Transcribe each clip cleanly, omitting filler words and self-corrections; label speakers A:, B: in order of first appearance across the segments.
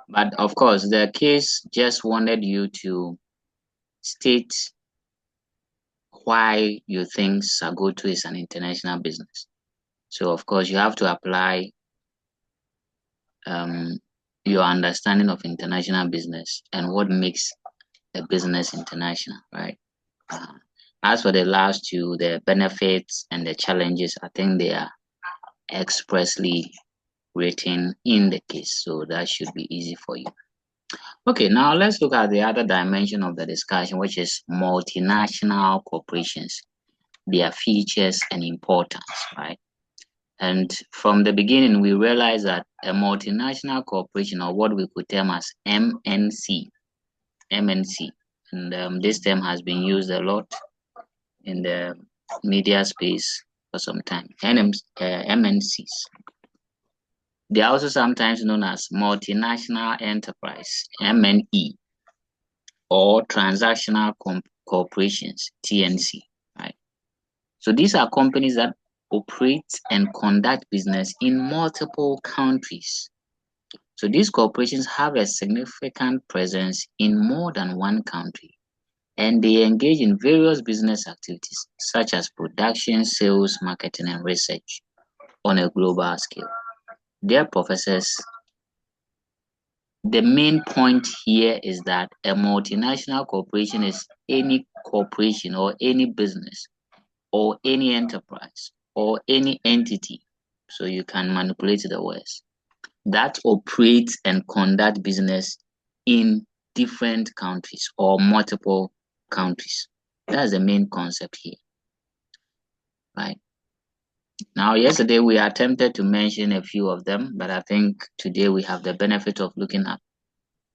A: But of course, the case just wanted you to state why you think Sagoto is an international business. So of course, you have to apply your understanding of international business and what makes a business international, right? As for the last two, the benefits and the challenges, I think they are expressly written in the case, so that should be easy for you. Okay, now let's look at the other dimension of the discussion, which is multinational corporations, their features and importance, right? And from the beginning, we realized that a multinational corporation, or what we could term as MNC, and this term has been used a lot in the media space for some time, MNCs. They are also sometimes known as multinational enterprise, MNE, or transactional corporations, TNC, right? So these are companies that operate and conduct business in multiple countries. So these corporations have a significant presence in more than one country, and they engage in various business activities such as production, sales, marketing, and research on a global scale. Dear professors, the main point here is that a multinational corporation is any corporation or any business or any enterprise or any entity, so you can manipulate the words, that operates and conduct business in different countries or multiple countries. That's the main concept here, right? Now, yesterday we attempted to mention a few of them, but I think today we have the benefit of looking at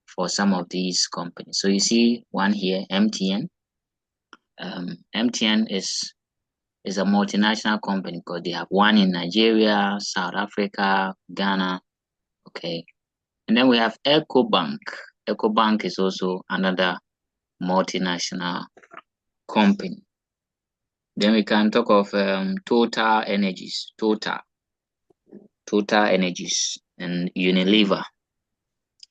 A: for some of these companies. So you see one here, MTN. MTN is a multinational company because they have one in Nigeria, South Africa, Ghana. Okay. And then we have EcoBank. EcoBank is also another multinational company. Then we can talk of Total Energies, Total Energies, and Unilever.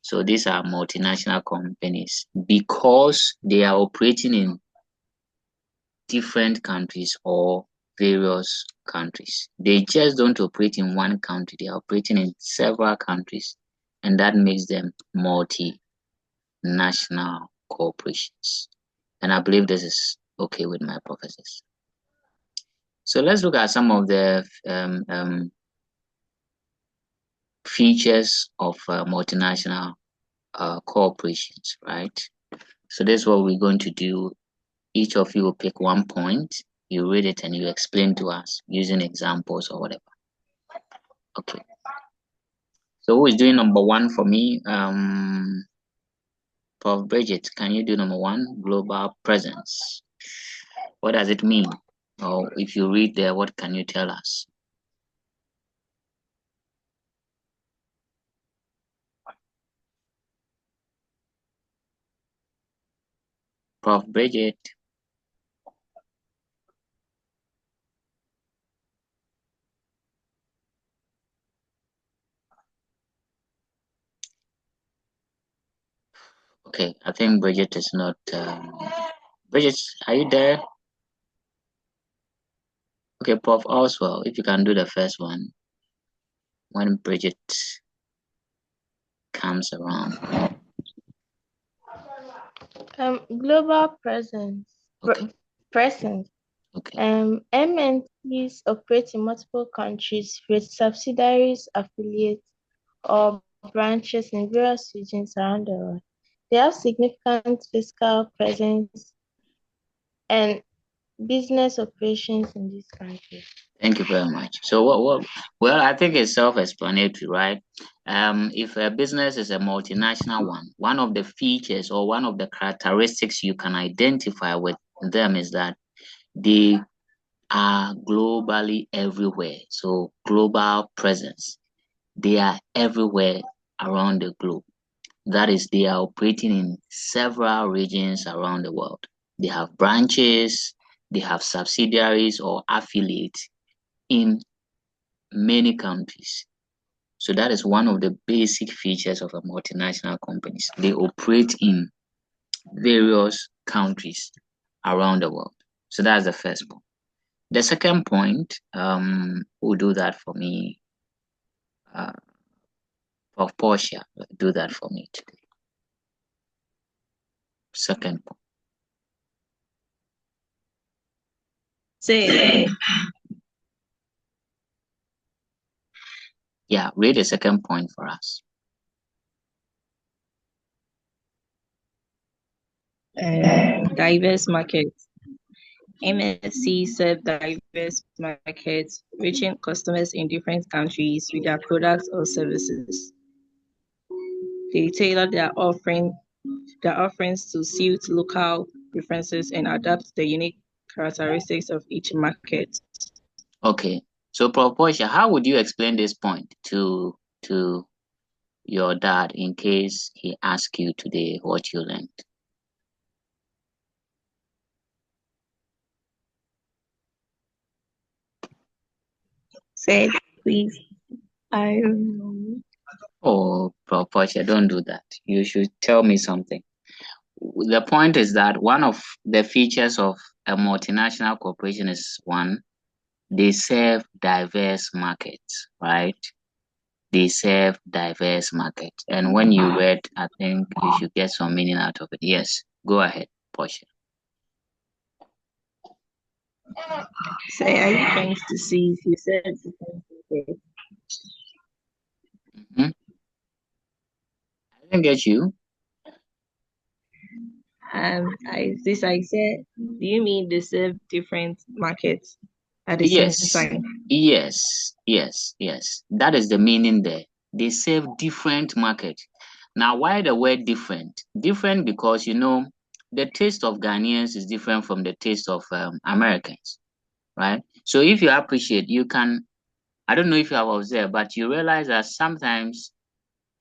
A: So these are multinational companies because they are operating in different countries or various countries. They just don't operate in one country, they are operating in several countries, and that makes them multinational corporations. And I believe this is okay with my professors. So let's look at some of the features of multinational corporations, right? So this is what we're going to do. Each of you will pick one point, you read it, and you explain to us using examples or whatever. Okay. So who is doing number one for me? Prof. Bridget, can you do number one? Global presence. What does it mean? Or if you read there, what can you tell us? Prof. Bridget. Okay, I think Bridget is not. Bridget, are you there? Okay, Prof. Oswald, if you can do the first one when Bridget comes around.
B: Global presence.
A: Okay.
B: Presence.
A: Okay.
B: MNCs operate in multiple countries with subsidiaries, affiliates, or branches in various regions around the world. They have significant physical presence and business operations in these countries.
A: Thank you very much. So well, I think it's self-explanatory, right? If a business is a multinational one of the features or one of the characteristics you can identify with them is that they are globally everywhere. So global presence. They are everywhere around the globe. That is, they are operating in several regions around the world. They have branches, they have subsidiaries or affiliates in many countries. So that is one of the basic features of a multinational companies. They operate in various countries around the world. So that's the first point. The second point, will do that for me. Of Portia, do that for me today. Second point.
C: Say,
A: Yeah, read the second point for us.
C: diverse markets. MSC serve diverse markets, reaching customers in different countries with their products or services. They tailor their offerings to suit local preferences and adapt the unique characteristics of each market.
A: Okay. So Portia, how would you explain this point to your dad in case he asks you today what you learned?
C: Say, please. I don't know.
A: Oh, Portia, don't do that. You should tell me something. The point is that one of the features of a multinational corporation is one, they serve diverse markets, right? They serve diverse markets. And when you read, I think you should get some meaning out of it. Yes, go ahead, Portia.
C: Say, are you trying to see if you said different markets?
A: Hmm. I didn't get you.
C: I said, do you mean they serve different markets at the same
A: Yes,
C: time?
A: yes. That is the meaning there. They serve different market. Now, why the word different? Different because the taste of Ghanaians is different from the taste of Americans, right? So if you appreciate, you can. I don't know if you have observed, but you realize that sometimes,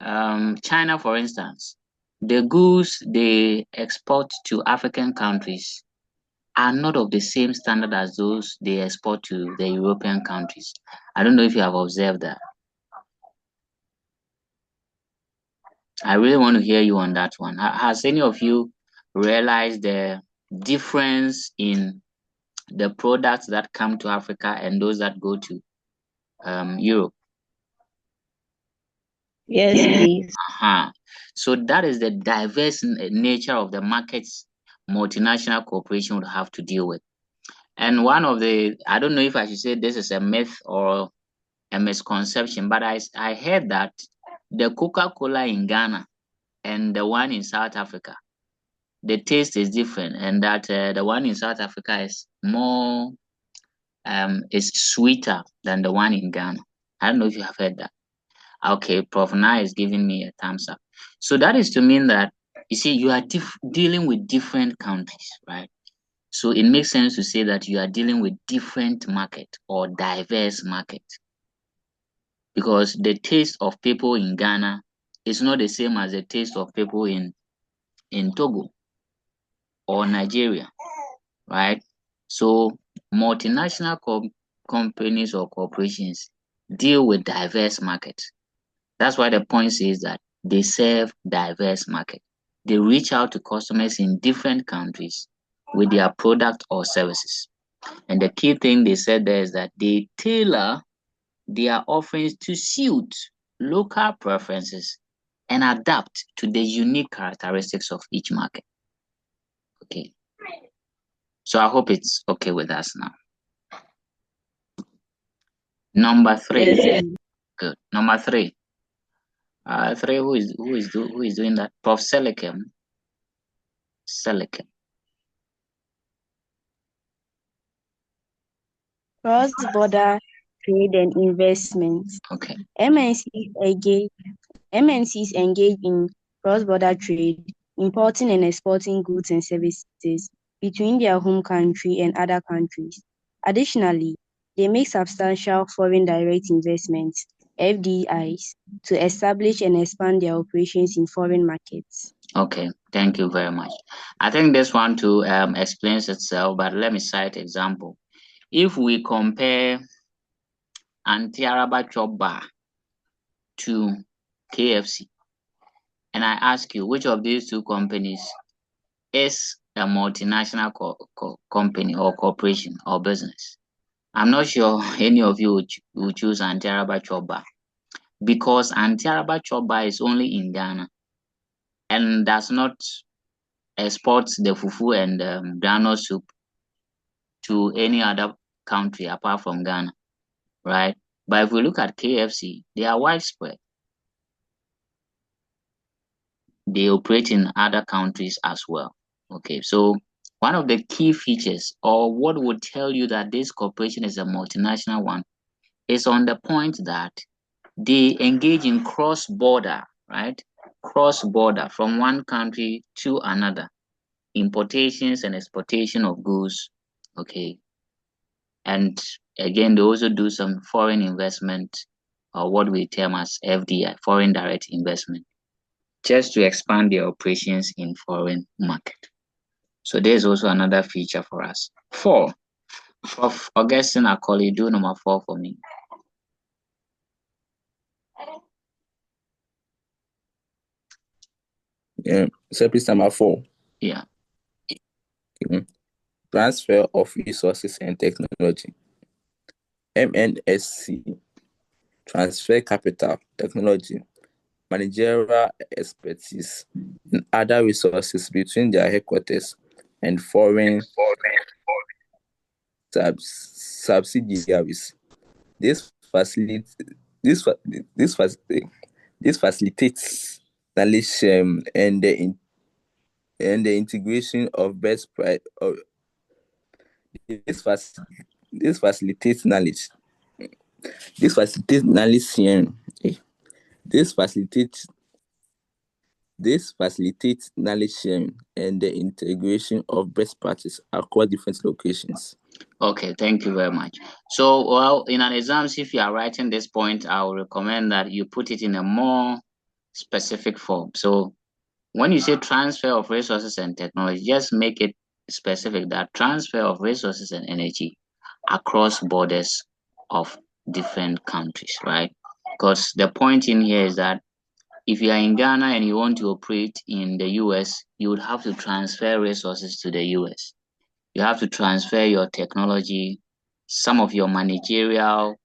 A: China, for instance, the goods they export to African countries are not of the same standard as those they export to the European countries. I don't know if you have observed that. I really want to hear you on that one. Has any of you realized the difference in the products that come to Africa and those that go to Europe?
C: Yes, please.
A: Uh-huh. So that is the diverse nature of the markets multinational corporation would have to deal with. And one of the, I don't know if I should say this is a myth or a misconception, but I heard that the Coca-Cola in Ghana and the one in South Africa, the taste is different, and that the one in South Africa is sweeter than the one in Ghana. I don't know if you have heard that. Okay, Prof. Na is giving me a thumbs up. So that is to mean that you see you are dealing with different countries, right? So it makes sense to say that you are dealing with different market or diverse market, because the taste of people in Ghana is not the same as the taste of people in Togo or Nigeria, right? So multinational companies or corporations deal with diverse markets. That's why the point says that they serve diverse market. They reach out to customers in different countries with their product or services. And the key thing they said there is that they tailor their offerings to suit local preferences and adapt to the unique characteristics of each market. Okay. So I hope it's okay with us now. Number three.
C: Yes.
A: Good. Number three. Three. Who is doing that? Prof. Selikem. Selikem.
D: Cross-border trade and investment.
A: Okay.
D: MNCs engage in cross-border trade, importing and exporting goods and services between their home country and other countries. Additionally, they make substantial foreign direct investments, FDIs, to establish and expand their operations in foreign markets.
A: Okay, thank you very much. I think this one too explains itself, but let me cite example. If we compare Antiaraba Chop Bar to KFC, and I ask you, which of these two companies is a multinational company or corporation or business? I'm not sure any of you would choose Antiaraba Chop Bar, because Antiaraba Chop Bar is only in Ghana and does not export the fufu and groundnut soup to any other country apart from Ghana, right? But if we look at KFC, they are widespread. They operate in other countries as well. Okay, so one of the key features, or what would tell you that this corporation is a multinational one, is on the point that they engage in cross-border, right? Cross-border from one country to another, importations and exportation of goods. Okay, and again, they also do some foreign investment, or what we term as FDI, foreign direct investment, just to expand their operations in foreign market. So there's also another feature for us. 4. Of Augustine Akoli, do number 4 for me.
E: Yeah, so please number 4.
A: Yeah.
E: Transfer of resources and technology. MNSC. Transfer capital, technology, managerial expertise, and other resources between their headquarters and foreign subsidiaries. This facilitates knowledge sharing and the integration of best practices. This facilitates knowledge. This facilitates knowledge sharing. This facilitates knowledge sharing and the integration of best practices across different locations.
A: Okay, thank you very much. So, well, in an exam, if you are writing this point, I would recommend that you put it in a more specific form. So, when you say transfer of resources and technology, just make it specific that transfer of resources and energy across borders of different countries, right? Because the point in here is that if you are in Ghana and you want to operate in the US, you would have to transfer resources to the US. You have to transfer your technology. Some of your managerial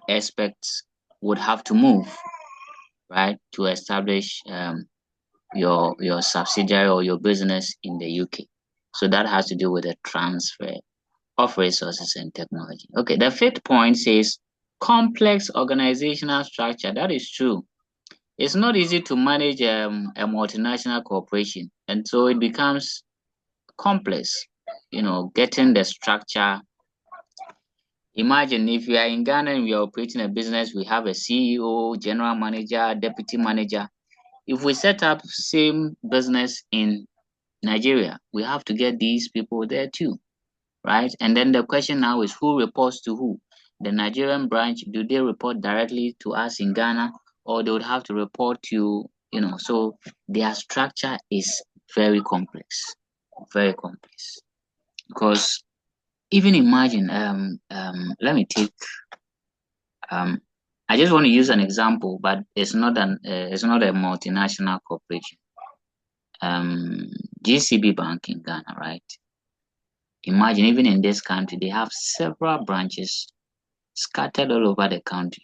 A: aspects would have to move, right, to establish your subsidiary or your business in the UK. So that has to do with the transfer of resources and technology. Okay, the 5th point says complex organizational structure. That is true. It's not easy to manage a multinational corporation, and so it becomes complex, getting the structure. Imagine if you are in Ghana and we are operating a business, we have a CEO, general manager, deputy manager. If we set up same business in Nigeria, we have to get these people there too, right? And then the question now is, who reports to who? The Nigerian branch, do they report directly to us in Ghana, or they would have to report to, so their structure is very complex, because even imagine, let me take, I just want to use an example, but it's not a multinational corporation. GCB Bank in Ghana, right? Imagine even in this country, they have several branches scattered all over the country.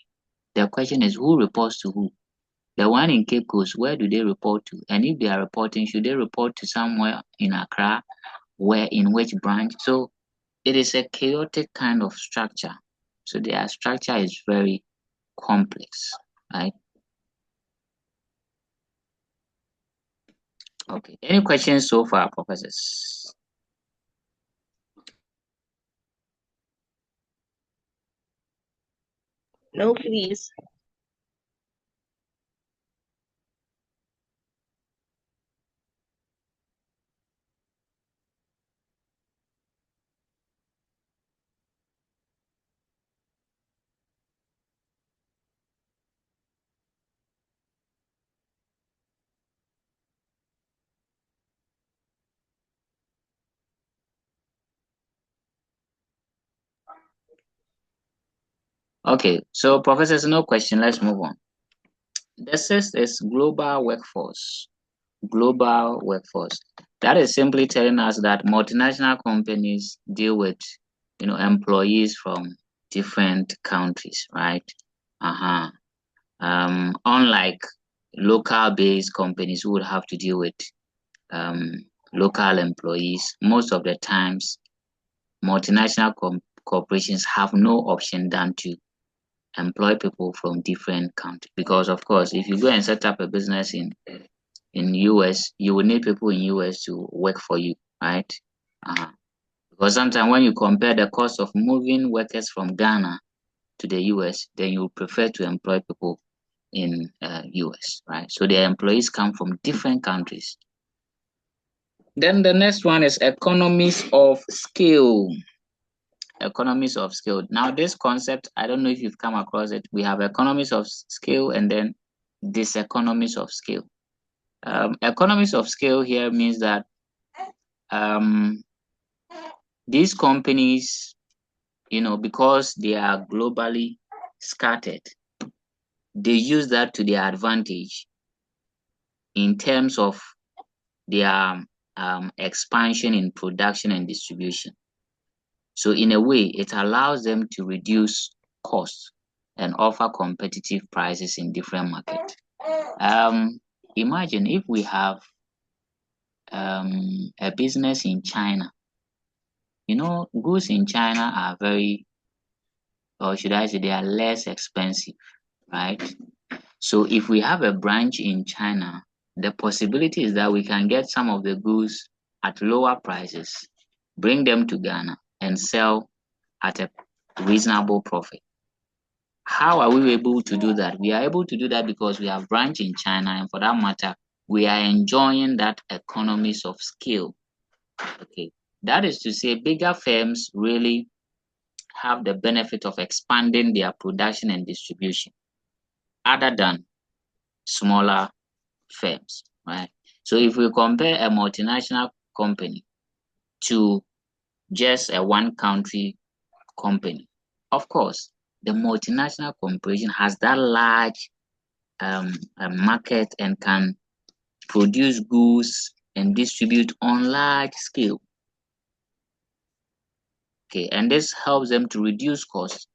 A: The question is, who reports to who? The one in Cape Coast, where do they report to? And if they are reporting, should they report to somewhere in Accra? Where, in which branch? So it is a chaotic kind of structure. So their structure is very complex, right? Okay. Any questions so far, professors?
C: No, please.
A: Okay, so professors, no question. Let's move on. The sixth is global workforce. Global workforce. That is simply telling us that multinational companies deal with, employees from different countries, right? Uh-huh. Unlike local-based companies who would have to deal with local employees, most of the times multinational corporations have no option than to employ people from different countries. Because of course, if you go and set up a business in US, you will need people in US to work for you, right? Because sometimes when you compare the cost of moving workers from Ghana to the US, then you prefer to employ people in US, right? So their employees come from different countries. Then the next one is economies of scale. Economies of scale. Now this concept, I don't know if you've come across it. We have economies of scale and then diseconomies of scale. Economies of scale here means that these companies, because they are globally scattered, they use that to their advantage in terms of their expansion in production and distribution. So in a way, it allows them to reduce costs and offer competitive prices in different markets. Imagine if we have a business in China. Goods in China are very, or should I say, they are less expensive, right? So if we have a branch in China, the possibility is that we can get some of the goods at lower prices, bring them to Ghana and sell at a reasonable profit. How are we able to do that? We are able to do that because we have branch in China, and for that matter, we are enjoying that economies of scale. Okay, that is to say, bigger firms really have the benefit of expanding their production and distribution, other than smaller firms, right? So if we compare a multinational company to just a one country company, of course, the multinational corporation has that large market and can produce goods and distribute on large scale. Okay, and this helps them to reduce costs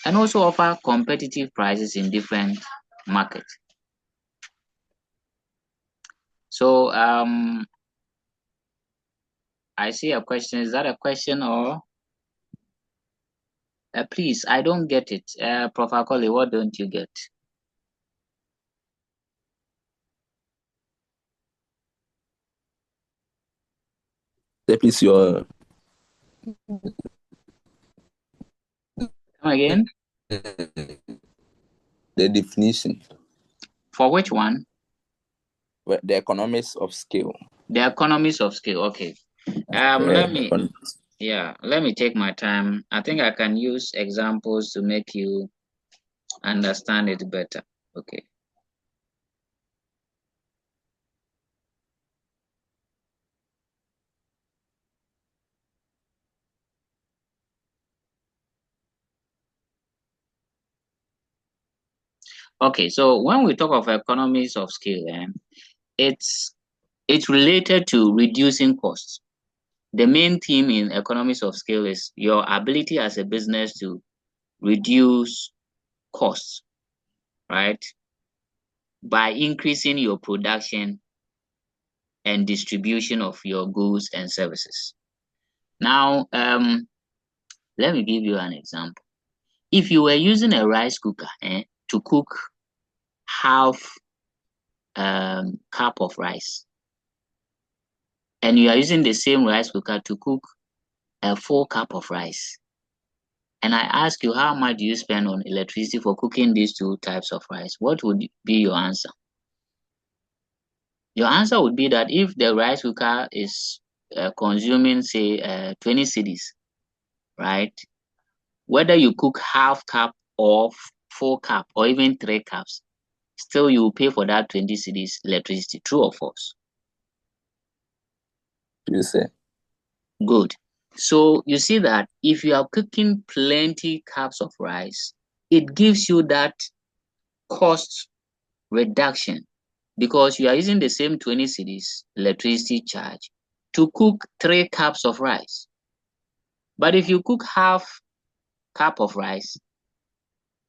A: and also offer competitive prices in different markets. So I see a question. Is that a question or please? I don't get it. Prof. Akoli, what don't you get?
E: Please, your
A: Come again?
E: the definition.
A: For which one?
E: The economies of scale.
A: The economies of scale. Okay. Let me take my time. I think I can use examples to make you understand it better. Okay. Okay, so when we talk of economies of scale, it's related to reducing costs. The main theme in economies of scale is your ability as a business to reduce costs, right? By increasing your production and distribution of your goods and services. Now, let me give you an example. If you were using a rice cooker to cook half cup of rice, and you are using the same rice cooker to cook a full cup of rice, and I ask you how much do you spend on electricity for cooking these two types of rice, what would be your answer? Your answer would be that if the rice cooker is consuming, say, 20 cedis, right? Whether you cook half cup or full cup or even 3 cups, still you will pay for that 20 cedis electricity. True or false?
E: You say.
A: Good. So you see that if you are cooking plenty cups of rice, it gives you that cost reduction because you are using the same 20 cedis electricity charge to cook 3 cups of rice. But if you cook half cup of rice,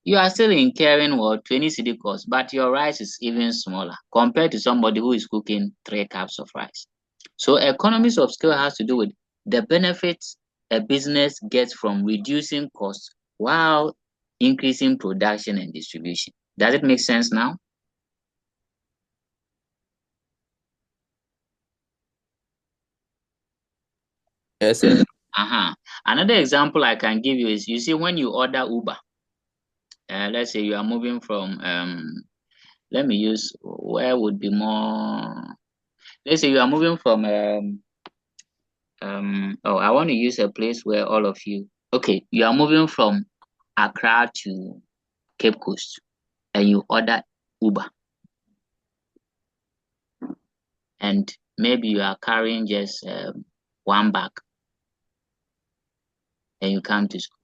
A: you are still incurring what 20 cedi cost, but your rice is even smaller compared to somebody who is cooking 3 cups of rice. So economies of scale has to do with the benefits a business gets from reducing costs while increasing production and distribution. Does it make sense now?
E: Yes, sir.
A: Another example I can give you is, you see, when you order Uber, let's say you are moving from, let me use where would be more, let's say you are moving from, I want to use a place where all of you, okay, you are moving from Accra to Cape Coast and you order Uber. And maybe you are carrying just 1 bag and you come to school.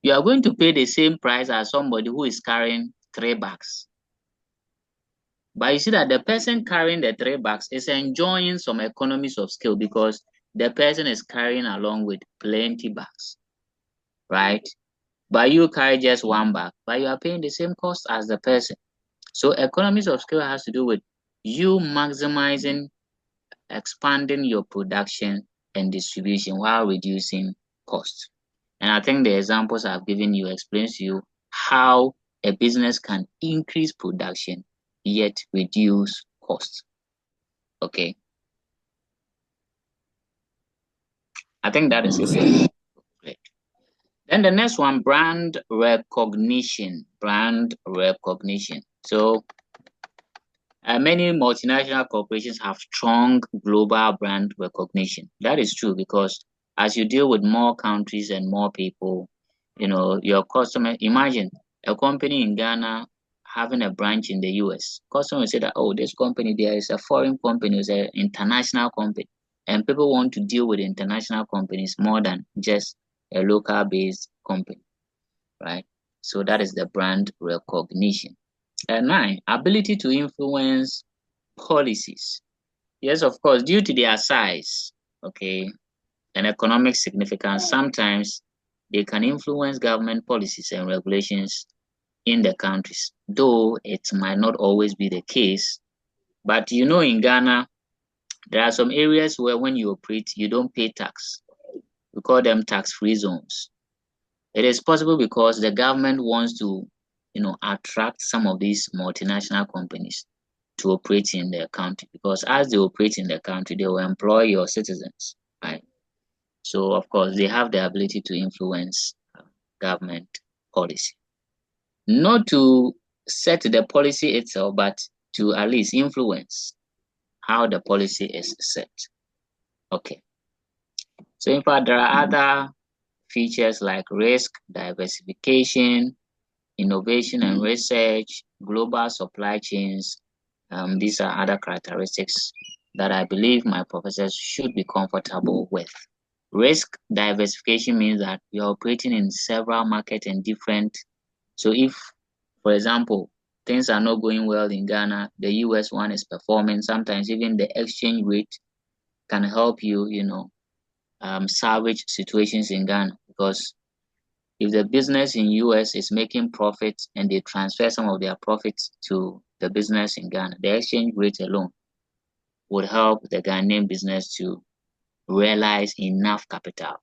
A: You are going to pay the same price as somebody who is carrying 3 bags. But you see that the person carrying the 3 bags is enjoying some economies of scale because the person is carrying along with plenty bags, right? But you carry just 1 bag, but you are paying the same cost as the person. So economies of scale has to do with you maximizing, expanding your production and distribution while reducing costs. And I think the examples I've given you explains to you how a business can increase production yet reduce costs. Okay. I think that is great. Then the next one, brand recognition. Brand recognition. So many multinational corporations have strong global brand recognition. That is true because as you deal with more countries and more people, your customer, imagine a company in Ghana having a branch in the US. Customers say that, oh, this company there is a foreign company, it's an international company. And people want to deal with international companies more than just a local based company, right? So that is the brand recognition. And 9, ability to influence policies. Yes, of course, due to their size, okay, and economic significance, sometimes they can influence government policies and regulations in the countries, though it might not always be the case. But in Ghana, there are some areas where when you operate, you don't pay tax. We call them tax-free zones. It is possible because the government wants to, attract some of these multinational companies to operate in their country, because as they operate in the country, they will employ your citizens, right? So of course, they have the ability to influence government policy, not to set the policy itself, but to at least influence how the policy is set. Okay. So in fact, there are other features like risk, diversification, innovation and research, global supply chains. These are other characteristics that I believe my professors should be comfortable with. Risk diversification means that you're operating in several markets and different. So if, for example, things are not going well in Ghana, the US one is performing, sometimes even the exchange rate can help you, salvage situations in Ghana, because if the business in US is making profits and they transfer some of their profits to the business in Ghana, the exchange rate alone would help the Ghanaian business to realize enough capital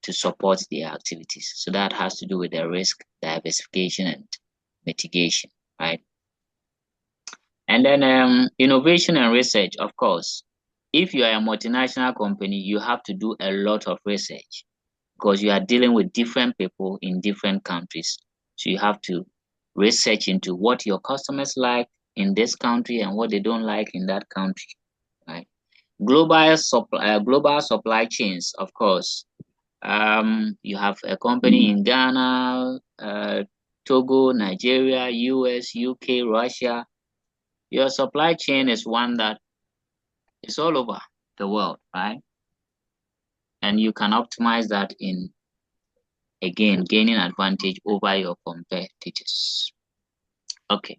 A: to support their activities. So that has to do with the risk diversification and mitigation, right? And then innovation and research, of course. If you are a multinational company, you have to do a lot of research because you are dealing with different people in different countries. So you have to research into what your customers like in this country and what they don't like in that country, right? Global supply chains, of course. You have a company in Ghana, Togo, Nigeria, US, UK, Russia. Your supply chain is one that is all over the world, right? And you can optimize that in again gaining advantage over your competitors. Okay.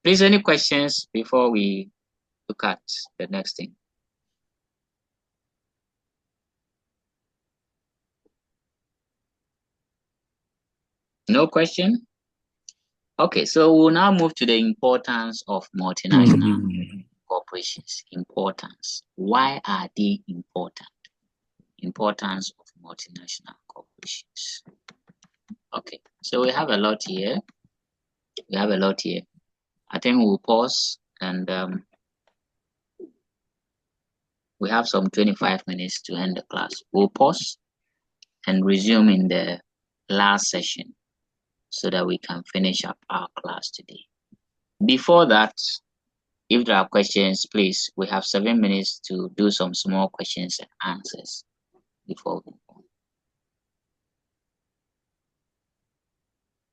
A: Please, any questions before we look at the next thing? No question? Okay, so we'll now move to the importance of multinational corporations. Importance. Why are they important? Importance of multinational corporations. Okay, so we have a lot here. I think we'll pause and we have some 25 minutes to end the class. We'll pause and resume in the last session so that we can finish up our class today. Before that, if there are questions, please, we have 7 minutes to do some small questions and answers before we